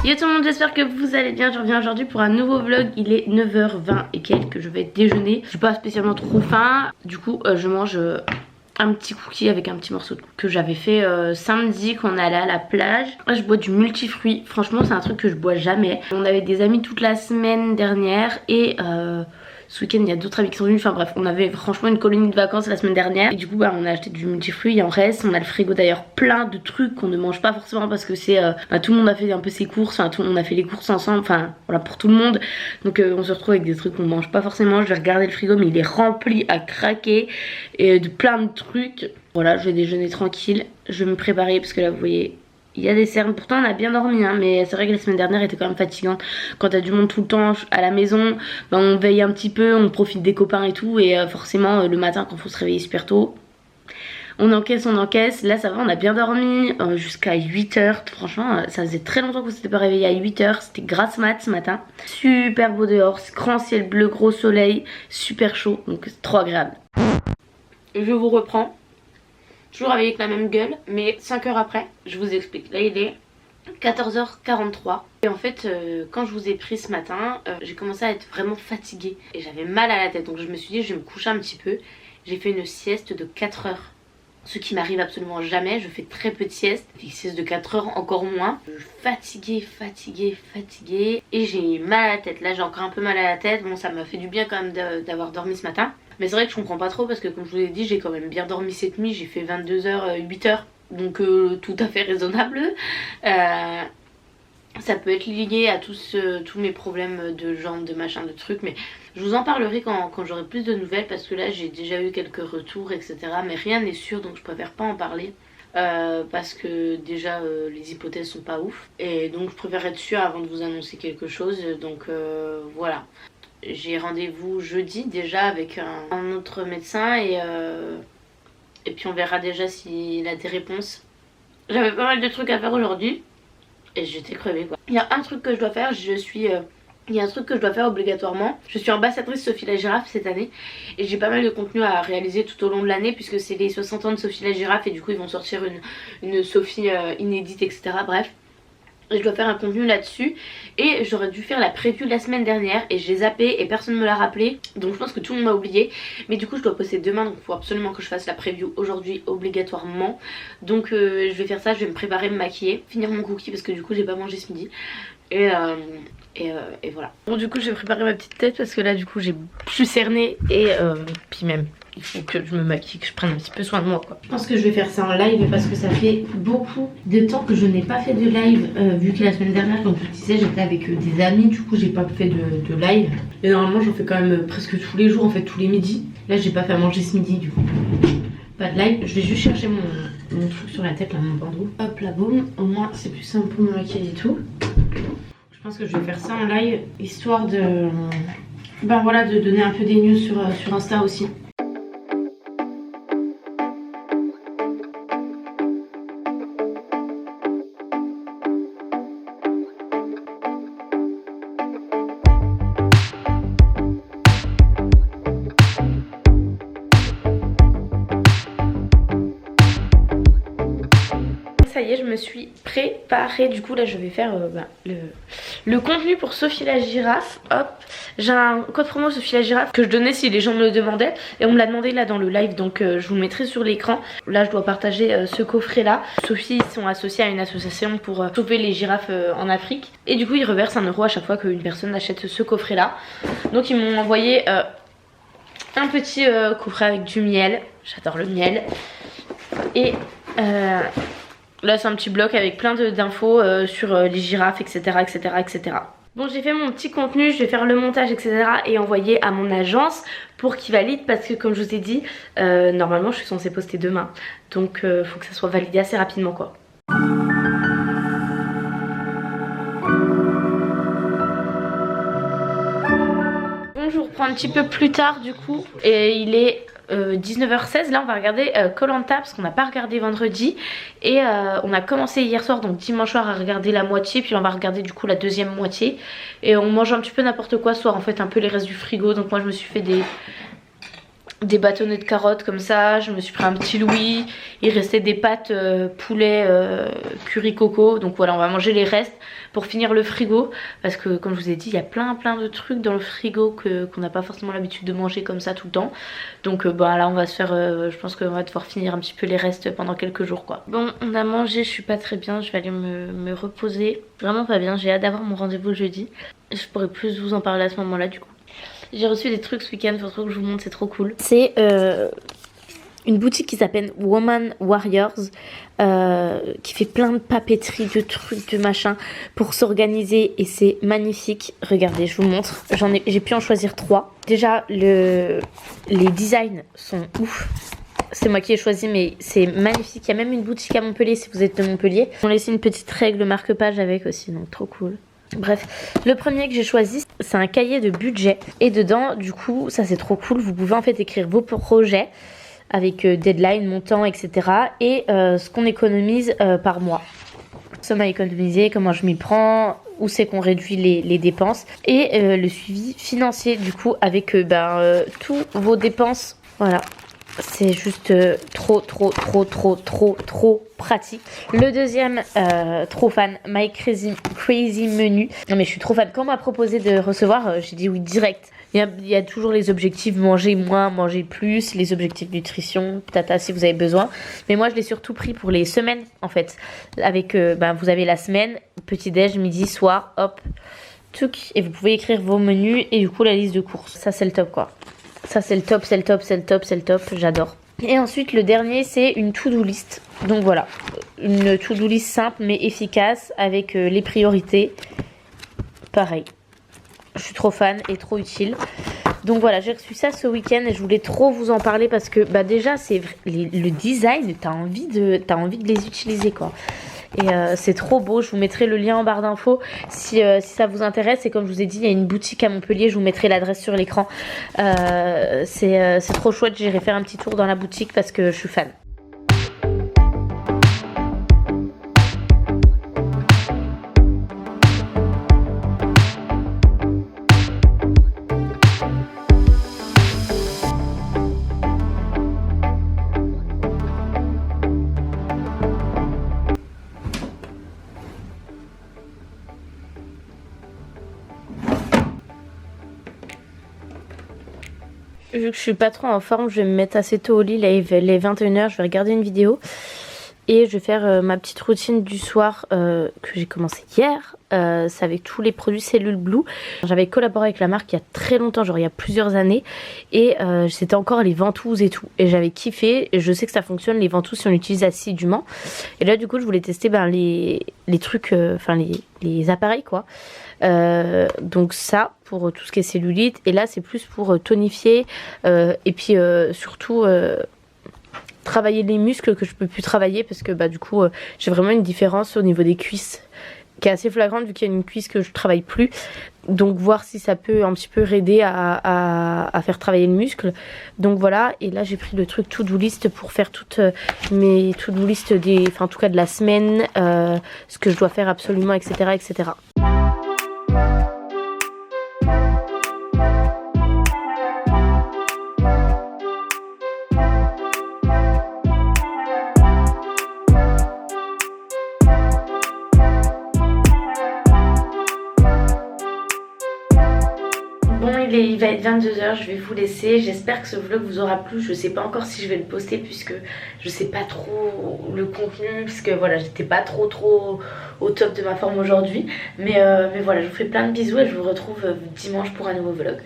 Yo tout le monde, j'espère que vous allez bien. Je reviens aujourd'hui pour un nouveau vlog. Il est 9h20 et quelques, je vais déjeuner. Je suis pas spécialement trop faim. Du coup je mange un petit cookie avec un petit morceau de que j'avais fait samedi quand on allait à la plage. Là je bois du multifruit. Franchement c'est un truc que je bois jamais. On avait des amis toute la semaine dernière et ce week-end il y a d'autres amis qui sont venus. Enfin bref, on avait franchement une colonie de vacances la semaine dernière. Et du coup on a acheté du multifruit, il en reste. On a le frigo d'ailleurs plein de trucs qu'on ne mange pas forcément parce que c'est tout le monde a fait un peu ses courses. Enfin on a fait les courses ensemble. Enfin voilà, pour tout le monde. Donc on se retrouve avec des trucs qu'on mange pas forcément. Je vais regarder le frigo mais il est rempli à craquer. Et de plein de trucs. Voilà, je vais déjeuner tranquille. Je vais me préparer parce que là vous voyez il y a des cernes. Pourtant on a bien dormi hein, mais c'est vrai que la semaine dernière était quand même fatigante. Quand t'as du monde tout le temps à la maison, bah, on veille un petit peu, on profite des copains et tout. Et forcément le matin quand il faut se réveiller super tôt, on encaisse. Là ça va, on a bien dormi jusqu'à 8h. Franchement ça faisait très longtemps qu'on s'était pas réveillé à 8h. C'était grasse mat ce matin. Super beau dehors, grand ciel bleu, gros soleil, super chaud. Donc c'est trop agréable. Je vous reprends. Toujours avec la même gueule, mais 5 heures après, je vous explique. Là il est 14h43 et en fait quand je vous ai pris ce matin j'ai commencé à être vraiment fatiguée et j'avais mal à la tête, donc je me suis dit je vais me coucher un petit peu. J'ai fait une sieste de 4 heures, ce qui m'arrive absolument jamais. Je fais très peu de sieste, une sieste de 4 heures encore moins. Je suis fatiguée et j'ai mal à la tête. Là j'ai encore un peu mal à la tête. Bon ça m'a fait du bien quand même d'avoir dormi ce matin, mais c'est vrai que je comprends pas trop parce que comme je vous l'ai dit j'ai quand même bien dormi cette nuit. J'ai fait 22h, 8h, donc tout à fait raisonnable. Ça peut être lié à tous mes problèmes de jambes, de machin, de trucs, mais je vous en parlerai quand j'aurai plus de nouvelles parce que là j'ai déjà eu quelques retours etc, mais rien n'est sûr donc je préfère pas en parler parce que déjà les hypothèses sont pas ouf et donc je préfère être sûre avant de vous annoncer quelque chose. Donc voilà, j'ai rendez-vous jeudi déjà avec un autre médecin et puis on verra déjà s'il a des réponses. J'avais pas mal de trucs à faire aujourd'hui et j'étais crevée quoi. Il y a un truc que je dois faire, il y a un truc que je dois faire obligatoirement. Je suis ambassadrice Sophie la Girafe cette année et j'ai pas mal de contenu à réaliser tout au long de l'année puisque c'est les 60 ans de Sophie la Girafe et du coup ils vont sortir une Sophie inédite etc. Bref. Et je dois faire un contenu là-dessus et j'aurais dû faire la preview la semaine dernière et j'ai zappé et personne ne me l'a rappelé, donc je pense que tout le monde m'a oublié. Mais du coup je dois poster demain, donc il faut absolument que je fasse la preview aujourd'hui obligatoirement. Donc je vais faire ça, je vais me préparer, me maquiller, finir mon cookie parce que du coup j'ai pas mangé ce midi. Et voilà. Bon du coup je vais préparer ma petite tête parce que là du coup je suis cernée et puis même il faut que je me maquille, que je prenne un petit peu soin de moi quoi. Je pense que je vais faire ça en live parce que ça fait beaucoup de temps que je n'ai pas fait de live vu que la semaine dernière comme je vous disais j'étais avec des amis, du coup j'ai pas fait de live. Et normalement j'en fais quand même presque tous les jours en fait, tous les midis. Là j'ai pas fait à manger ce midi du coup. Pas de live, je vais juste chercher mon truc sur la tête là, mon bandeau. Hop là boum, au moins c'est plus simple pour me maquiller et tout. Je pense que je vais faire ça en live histoire de voilà, de donner un peu des news sur Insta aussi. Ça y est, je me suis préparée. Du coup là je vais faire le contenu pour Sophie la Girafe. Hop, j'ai un code promo Sophie la Girafe que je donnais si les gens me le demandaient et on me l'a demandé là dans le live, donc je vous le mettrai sur l'écran. Là je dois partager ce coffret là. Sophie ils sont associés à une association pour sauver les girafes en Afrique et du coup ils reversent 1 € à chaque fois qu'une personne achète ce coffret là. Donc ils m'ont envoyé un petit coffret avec du miel, j'adore le miel, et là c'est un petit bloc avec plein d'infos sur les girafes etc. etc. Bon j'ai fait mon petit contenu, je vais faire le montage etc. et envoyer à mon agence pour qu'ils valident parce que comme je vous ai dit normalement je suis censée poster demain. Donc faut que ça soit validé assez rapidement quoi. Bon je vous reprends un petit peu plus tard du coup et il est 19h16. Là on va regarder Koh-Lanta parce qu'on n'a pas regardé vendredi et on a commencé hier soir, donc dimanche soir, à regarder la moitié, puis on va regarder du coup la deuxième moitié et on mange un petit peu n'importe quoi ce soir en fait, un peu les restes du frigo. Donc moi je me suis fait des bâtonnets de carottes comme ça, je me suis pris un petit Louis, il restait des pâtes poulet curry coco, donc voilà on va manger les restes pour finir le frigo parce que comme je vous ai dit il y a plein de trucs dans le frigo qu'on n'a pas forcément l'habitude de manger comme ça tout le temps, donc bah là on va se faire, je pense qu'on va devoir finir un petit peu les restes pendant quelques jours quoi. Bon on a mangé, je suis pas très bien, je vais aller me reposer, vraiment pas bien, j'ai hâte d'avoir mon rendez-vous jeudi, je pourrais plus vous en parler à ce moment là du coup. J'ai reçu des trucs ce week-end, faut trop que je vous montre, c'est trop cool. C'est une boutique qui s'appelle Woman Warriors, qui fait plein de papeterie, de trucs, de machin pour s'organiser et c'est magnifique. Regardez, je vous montre. J'ai pu en choisir 3. Déjà, les designs sont ouf. C'est moi qui ai choisi mais c'est magnifique. Il y a même une boutique à Montpellier si vous êtes de Montpellier. On laissé une petite règle marque-page avec aussi, donc trop cool. Bref, le premier que j'ai choisi, c'est un cahier de budget. Et dedans, du coup, ça c'est trop cool. Vous pouvez en fait écrire vos projets avec deadline, montant, etc. Et ce qu'on économise par mois. Somme à économiser, comment je m'y prends, où c'est qu'on réduit les dépenses. Et le suivi financier, du coup, avec tous vos dépenses. Voilà. C'est juste trop pratique. Le deuxième, trop fan, My Crazy Menu. Non mais je suis trop fan. Quand on m'a proposé de recevoir, j'ai dit oui direct. Il y a toujours les objectifs manger moins, manger plus, les objectifs nutrition, tata si vous avez besoin. Mais moi je l'ai surtout pris pour les semaines en fait. Avec, vous avez la semaine, petit déj, midi, soir, hop, tuc. Et vous pouvez écrire vos menus et du coup la liste de courses. Ça c'est le top quoi. Ça c'est le top, c'est le top, c'est le top, c'est le top, j'adore. Et ensuite le dernier c'est une to-do list. Donc voilà, une to-do list simple mais efficace avec les priorités. Pareil, je suis trop fan et trop utile. Donc voilà, j'ai reçu ça ce week-end et je voulais trop vous en parler parce que déjà c'est le design, t'as envie de les utiliser quoi. Et c'est trop beau, je vous mettrai le lien en barre d'infos si ça vous intéresse. Et comme je vous ai dit, il y a une boutique à Montpellier, je vous mettrai l'adresse sur l'écran. C'est trop chouette, j'irai faire un petit tour dans la boutique parce que je suis fan. Vu que je suis pas trop en forme, je vais me mettre assez tôt au lit, là il est 21h, je vais regarder une vidéo. Et je vais faire ma petite routine du soir que j'ai commencé hier. C'est avec tous les produits Cellule Blue. J'avais collaboré avec la marque il y a très longtemps, genre il y a plusieurs années. Et c'était encore les ventouses et tout. Et j'avais kiffé. Et je sais que ça fonctionne les ventouses si on l'utilise assidûment. Et là du coup je voulais tester les trucs, les appareils quoi. Donc ça pour tout ce qui est cellulite. Et là c'est plus pour tonifier. Et puis surtout... travailler les muscles que je peux plus travailler parce que du coup j'ai vraiment une différence au niveau des cuisses qui est assez flagrante vu qu'il y a une cuisse que je travaille plus, donc voir si ça peut un petit peu aider à faire travailler le muscle. Donc voilà, et là j'ai pris le truc to-do list pour faire toutes mes to-do list en tout cas de la semaine, ce que je dois faire absolument, etc. Il va être 22h, je vais vous laisser. J'espère que ce vlog vous aura plu. Je sais pas encore si je vais le poster puisque je sais pas trop le contenu, puisque voilà, j'étais pas trop au top de ma forme aujourd'hui. Mais voilà, je vous fais plein de bisous et je vous retrouve dimanche pour un nouveau vlog.